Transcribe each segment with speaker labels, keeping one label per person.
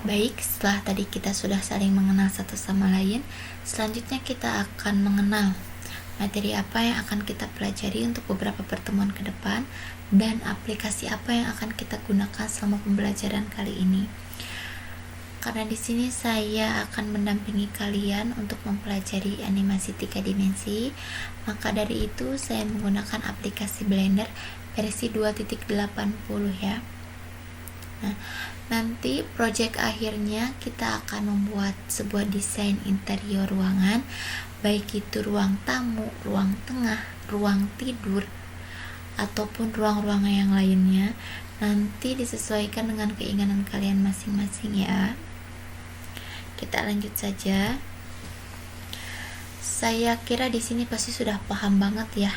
Speaker 1: Baik, setelah tadi kita sudah saling mengenal satu sama lain, selanjutnya kita akan mengenal materi apa yang akan kita pelajari untuk beberapa pertemuan ke depan dan aplikasi apa yang akan kita gunakan selama pembelajaran kali ini. Karena di sini saya akan mendampingi kalian untuk mempelajari animasi 3 dimensi, maka dari itu saya menggunakan aplikasi Blender versi 2.80 ya. Nah, nanti project akhirnya kita akan membuat sebuah desain interior ruangan, baik itu ruang tamu, ruang tengah, ruang tidur, ataupun ruang-ruangan yang lainnya. Nanti disesuaikan dengan keinginan kalian masing-masing ya. Kita lanjut saja. Saya kira di sini pasti sudah paham banget ya,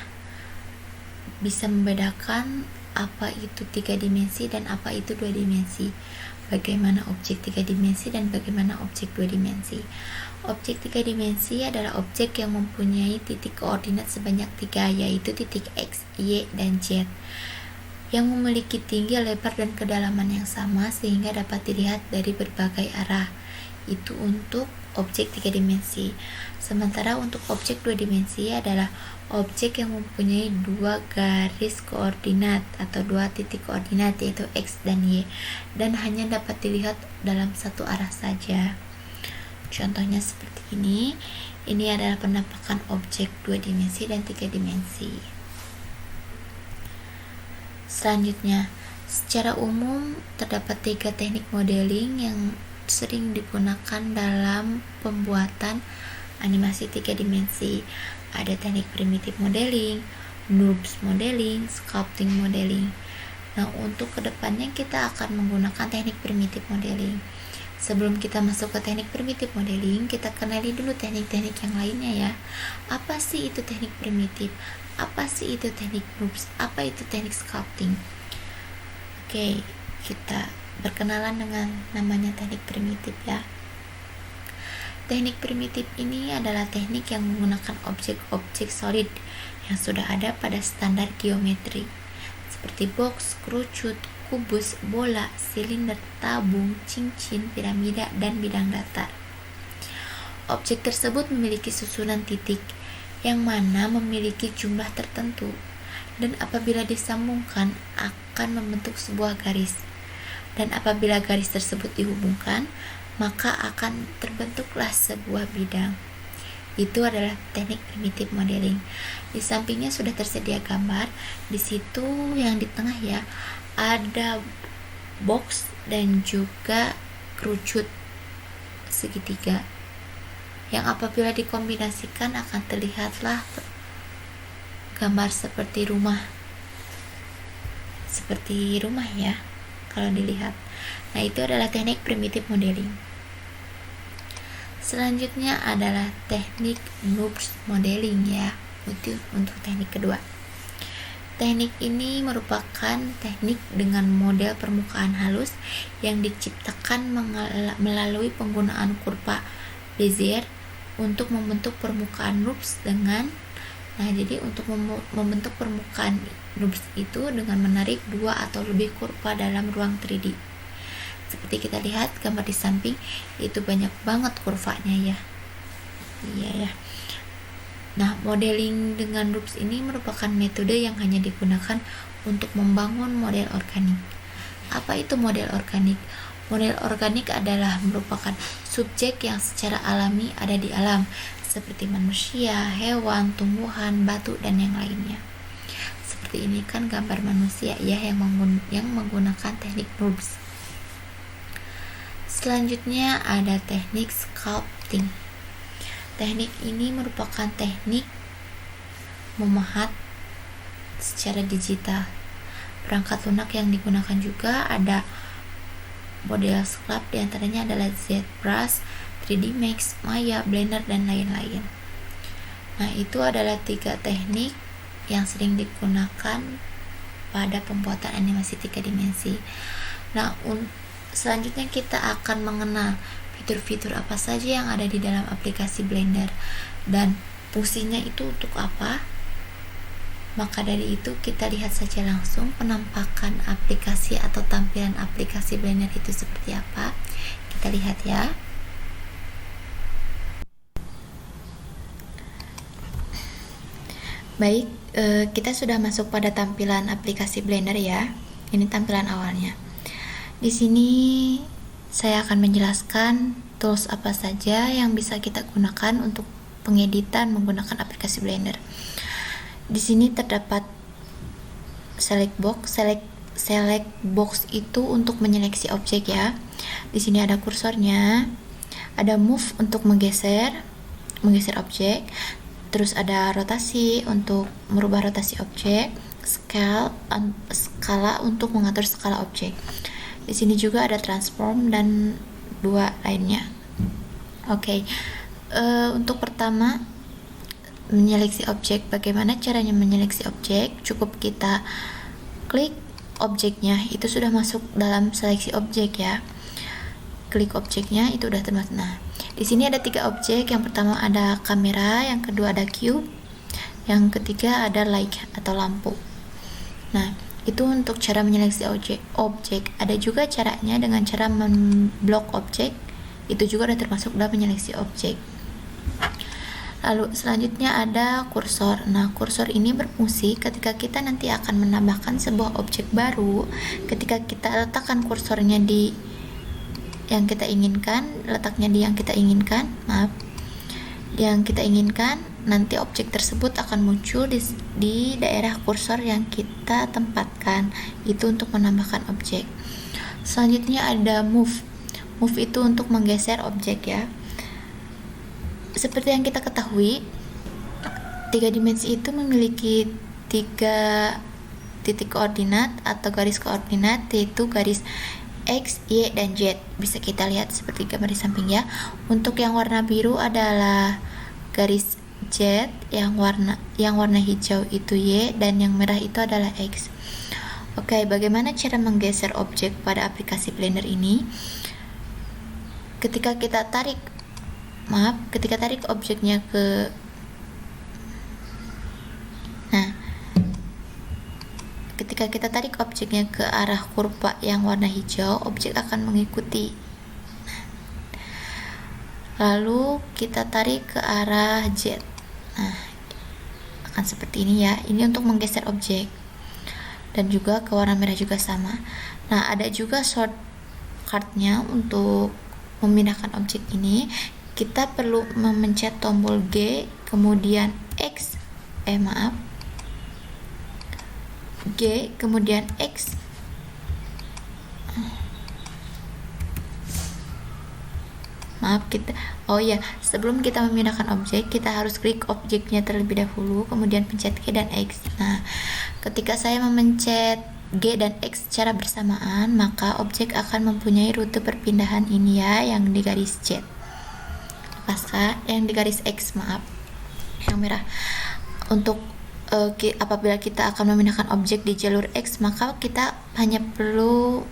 Speaker 1: bisa membedakan apa itu 3 dimensi dan apa itu 2 dimensi, bagaimana objek 3 dimensi dan bagaimana objek 2 dimensi. Objek 3 dimensi adalah objek yang mempunyai titik koordinat sebanyak 3, yaitu titik X, Y, dan Z, yang memiliki tinggi, lebar, dan kedalaman yang sama sehingga dapat dilihat dari berbagai arah. Itu untuk objek 3 dimensi. Sementara untuk objek 2 dimensi adalah objek yang mempunyai 2 garis koordinat atau 2 titik koordinat, yaitu X dan Y, dan hanya dapat dilihat dalam satu arah saja. Contohnya seperti ini. Ini adalah penampakan objek 2 dimensi dan 3 dimensi. Selanjutnya, secara umum terdapat 3 teknik modeling yang sering digunakan dalam pembuatan animasi 3 dimensi. Ada teknik primitive modeling, NURBS modeling, sculpting modeling. Nah, untuk kedepannya kita akan menggunakan teknik primitive modeling. Sebelum kita masuk ke teknik primitive modeling, kita kenali dulu teknik-teknik yang lainnya ya. Apa sih itu teknik primitif? Apa sih itu teknik NURBS? Apa itu teknik sculpting? Oke, kita berkenalan dengan namanya teknik primitif ya. Teknik primitif ini adalah teknik yang menggunakan objek-objek solid yang sudah ada pada standar geometri seperti box, kerucut, kubus, bola, silinder, tabung, cincin, piramida, dan bidang datar. Objek tersebut memiliki susunan titik yang mana memiliki jumlah tertentu dan apabila disambungkan akan membentuk sebuah garis. Dan apabila garis tersebut dihubungkan, maka akan terbentuklah sebuah bidang. Itu adalah teknik primitive modeling. Di sampingnya sudah tersedia gambar. Di situ yang di tengah ya, ada box dan juga kerucut segitiga, yang apabila dikombinasikan akan terlihatlah gambar seperti rumah ya kalau dilihat. Nah, itu adalah teknik primitive modeling. Selanjutnya adalah teknik NURBS modeling ya, itu untuk teknik kedua. Teknik ini merupakan teknik dengan model permukaan halus yang diciptakan melalui penggunaan kurva Bezier untuk membentuk permukaan NURBS jadi untuk membentuk permukaan NURBS itu dengan menarik 2 atau lebih kurva dalam ruang 3D. Seperti kita lihat gambar di samping, itu banyak banget kurvanya ya. Iya ya. Nah, modeling dengan NURBS ini merupakan metode yang hanya digunakan untuk membangun model organik. Apa itu model organik? Model organik adalah merupakan subjek yang secara alami ada di alam, seperti manusia, hewan, tumbuhan, batu, dan yang lainnya. Seperti ini kan gambar manusia ya yang menggunakan teknik NURBS. Selanjutnya ada teknik sculpting. Teknik ini merupakan teknik memahat secara digital. Perangkat lunak yang digunakan juga ada model sculpt, diantaranya adalah ZBrush, 3D Max, Maya, Blender, dan lain-lain. Nah, itu adalah 3 teknik yang sering digunakan pada pembuatan animasi 3 dimensi. Nah, selanjutnya kita akan mengenal fitur-fitur apa saja yang ada di dalam aplikasi Blender dan fungsinya itu untuk apa. Maka dari itu kita lihat saja langsung penampakan aplikasi atau tampilan aplikasi Blender itu seperti apa. kita lihat ya. Baik, kita sudah masuk pada tampilan aplikasi Blender ya. Ini tampilan awalnya. Di sini saya akan menjelaskan tools apa saja yang bisa kita gunakan untuk pengeditan menggunakan aplikasi Blender. Di sini terdapat select box. Select box itu untuk menyeleksi objek ya. Di sini ada kursornya, ada move untuk menggeser objek, terus ada rotasi untuk merubah rotasi objek, skala untuk mengatur skala objek. Di sini juga ada transform dan dua lainnya. Oke. Untuk pertama menyeleksi objek. Bagaimana caranya menyeleksi objek? Cukup kita klik objeknya, itu sudah masuk dalam seleksi objek ya. Klik objeknya itu udah termasuk. Nah, di sini ada 3 objek. Yang pertama ada kamera, yang kedua ada cube, yang ketiga ada light atau lampu. Nah, itu untuk cara menyeleksi objek. Ada juga caranya dengan cara memblok objek. Itu juga udah termasuk dalam menyeleksi objek. Lalu selanjutnya ada kursor. Nah, kursor ini berfungsi ketika kita nanti akan menambahkan sebuah objek baru. Ketika kita letakkan kursornya di yang kita inginkan, nanti objek tersebut akan muncul di daerah kursor yang kita tempatkan. Itu untuk menambahkan objek. Selanjutnya ada move. Move itu untuk menggeser objek ya. Seperti yang kita ketahui, 3 dimensi itu memiliki 3 titik koordinat atau garis koordinat, yaitu garis X, Y, dan Z. Bisa kita lihat seperti gambar di samping ya. Untuk yang warna biru adalah garis Z, yang warna hijau itu Y, dan yang merah itu adalah X. Oke, bagaimana cara menggeser objek pada aplikasi Blender ini? Ketika tarik objeknya ketika kita tarik objeknya ke arah kurva yang warna hijau, objek akan mengikuti. Lalu kita tarik ke arah Z. Nah, akan seperti ini ya. Ini untuk menggeser objek. Dan juga ke warna merah juga sama. Nah, ada juga shortcut-nya untuk memindahkan objek ini. Kita perlu memencet tombol G, kemudian G, kemudian X. Sebelum kita memindahkan objek, kita harus klik objeknya terlebih dahulu, kemudian pencet G dan X. Nah, ketika saya memencet G dan X secara bersamaan, maka objek akan mempunyai rute perpindahan ini ya, yang di garis Z. Yang di garis X, yang merah. Untuk apabila kita akan memindahkan objek di jalur X, maka kita hanya perlu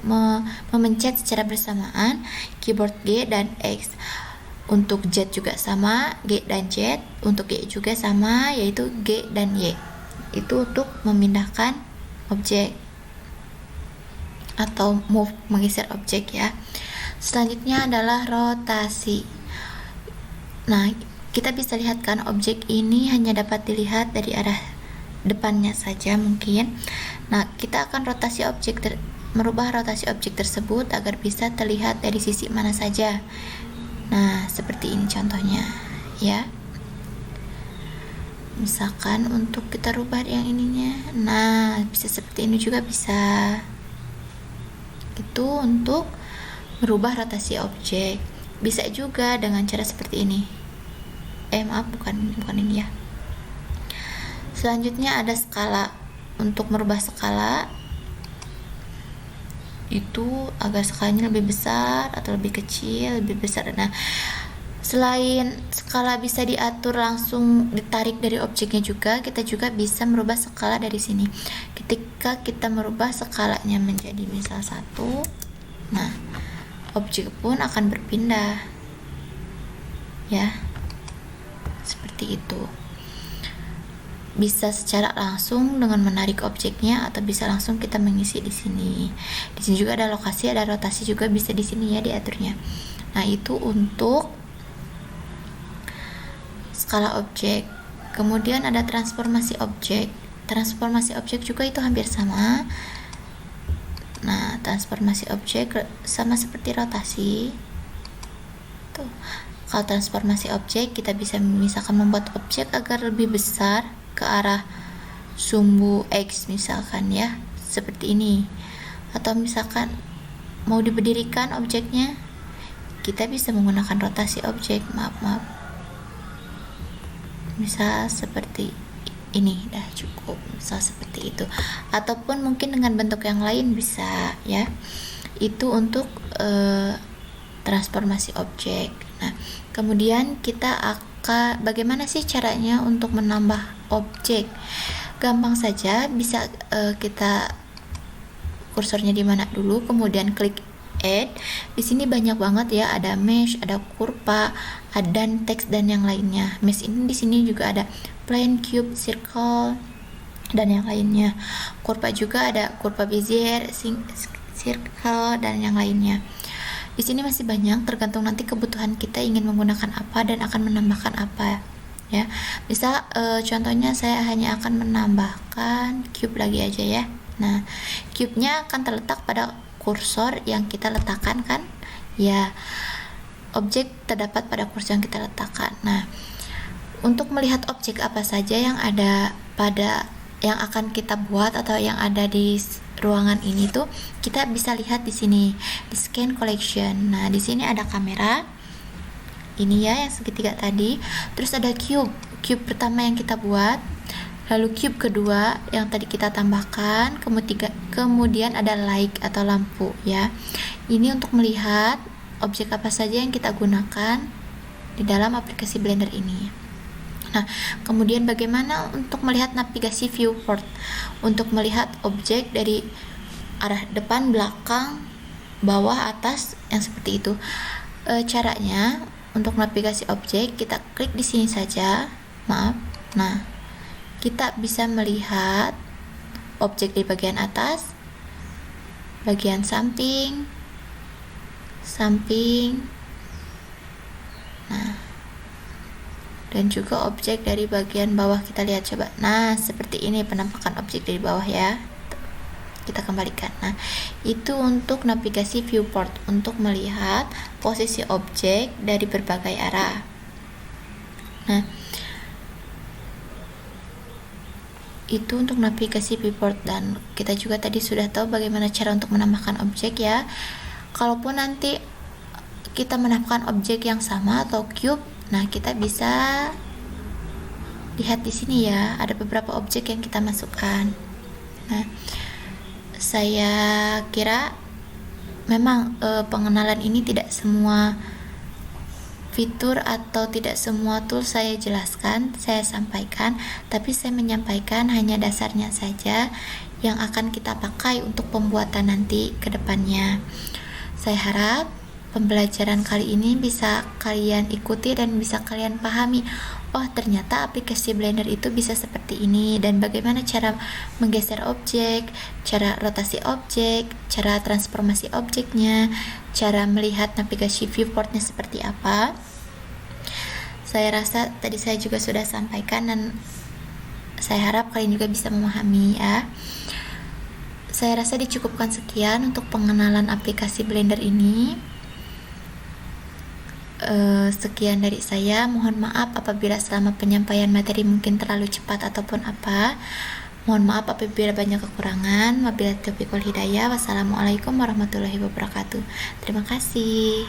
Speaker 1: memencet secara bersamaan keyboard G dan X. Untuk Z juga sama, G dan Z. Untuk Y juga sama, yaitu G dan Y. Itu untuk memindahkan objek atau move, menggeser objek ya. Selanjutnya adalah rotasi. Nah, kita bisa lihat kan objek ini hanya dapat dilihat dari arah depannya saja mungkin. Nah, kita akan merubah rotasi objek tersebut agar bisa terlihat dari sisi mana saja. Nah, seperti ini contohnya ya. Misalkan untuk kita rubah yang ininya. Nah, bisa seperti ini juga bisa. Itu untuk merubah rotasi objek. Bisa juga dengan cara seperti ini. Bukan ini ya. Selanjutnya ada skala. Untuk merubah skala itu agar skalanya lebih besar atau lebih kecil, lebih besar. Nah, selain skala bisa diatur langsung ditarik dari objeknya juga, kita juga bisa merubah skala dari sini. Ketika kita merubah skalanya menjadi misal 1, nah objek pun akan berpindah ya, seperti itu. Bisa secara langsung dengan menarik objeknya, atau bisa langsung kita mengisi di sini. Di sini juga ada lokasi, ada rotasi juga bisa di sini ya diaturnya. Nah, itu untuk skala objek. Kemudian ada transformasi objek. Transformasi objek juga itu hampir sama. Nah, transformasi objek sama seperti rotasi. Tuh. Kalau transformasi objek, kita bisa misalkan membuat objek agar lebih besar ke arah sumbu X misalkan ya, seperti ini. Atau misalkan mau diberdirikan objeknya, kita bisa menggunakan rotasi objek. Maaf. Misal seperti ini, dah cukup. Misal seperti itu. Ataupun mungkin dengan bentuk yang lain bisa ya. Itu untuk transformasi objek. Nah, kemudian kita akan bagaimana sih caranya untuk menambah objek? Gampang saja, bisa kita kursornya di mana dulu, kemudian klik add. Di sini banyak banget ya, ada mesh, ada kurva, ada teks dan yang lainnya. Mesh ini di sini juga ada plane, cube, circle dan yang lainnya. Kurva juga ada kurva Bezier, circle dan yang lainnya. Di sini masih banyak, tergantung nanti kebutuhan kita ingin menggunakan apa dan akan menambahkan apa ya. Bisa contohnya saya hanya akan menambahkan cube lagi aja ya. Nah, cube-nya akan terletak pada kursor yang kita letakkan kan ya. Objek terdapat pada kursor yang kita letakkan. Nah, untuk melihat objek apa saja yang ada pada yang akan kita buat atau yang ada di ruangan ini tuh, kita bisa lihat di sini di scan collection. Nah, di sini ada kamera ini ya, yang segitiga tadi. Terus ada cube pertama yang kita buat, lalu cube kedua yang tadi kita tambahkan, kemudian ada light atau lampu ya. Ini untuk melihat objek apa saja yang kita gunakan di dalam aplikasi Blender ini. Nah, kemudian bagaimana untuk melihat navigasi viewport? Untuk melihat objek dari arah depan, belakang, bawah, atas, yang seperti itu. Caranya untuk navigasi objek, kita klik di sini saja. Maaf. Nah, kita bisa melihat objek di bagian atas, bagian samping. Nah, dan juga objek dari bagian bawah. Kita lihat coba. Nah, seperti ini penampakan objek dari bawah ya. Kita kembalikan. Nah, itu untuk navigasi viewport, untuk melihat posisi objek dari berbagai arah. Nah, itu untuk navigasi viewport. Dan kita juga tadi sudah tahu bagaimana cara untuk menambahkan objek ya. Kalaupun nanti kita menambahkan objek yang sama atau cube, nah kita bisa lihat di sini ya, ada beberapa objek yang kita masukkan. Nah, saya kira memang pengenalan ini tidak semua fitur atau tidak semua tool saya jelaskan, saya sampaikan, tapi saya menyampaikan hanya dasarnya saja yang akan kita pakai untuk pembuatan nanti ke depannya. Saya harap pembelajaran kali ini bisa kalian ikuti dan bisa kalian pahami. Oh, ternyata aplikasi Blender itu bisa seperti ini, dan bagaimana cara menggeser objek, cara rotasi objek, cara transformasi objeknya, cara melihat navigasi viewportnya seperti apa. Saya rasa tadi saya juga sudah sampaikan dan saya harap kalian juga bisa memahami ya. Saya rasa dicukupkan sekian untuk pengenalan aplikasi Blender ini. Sekian dari saya. Mohon maaf apabila selama penyampaian materi mungkin terlalu cepat ataupun apa. Mohon maaf apabila banyak kekurangan. Wabillahi taufiq wal hidayah. Wassalamualaikum warahmatullahi wabarakatuh. Terima kasih.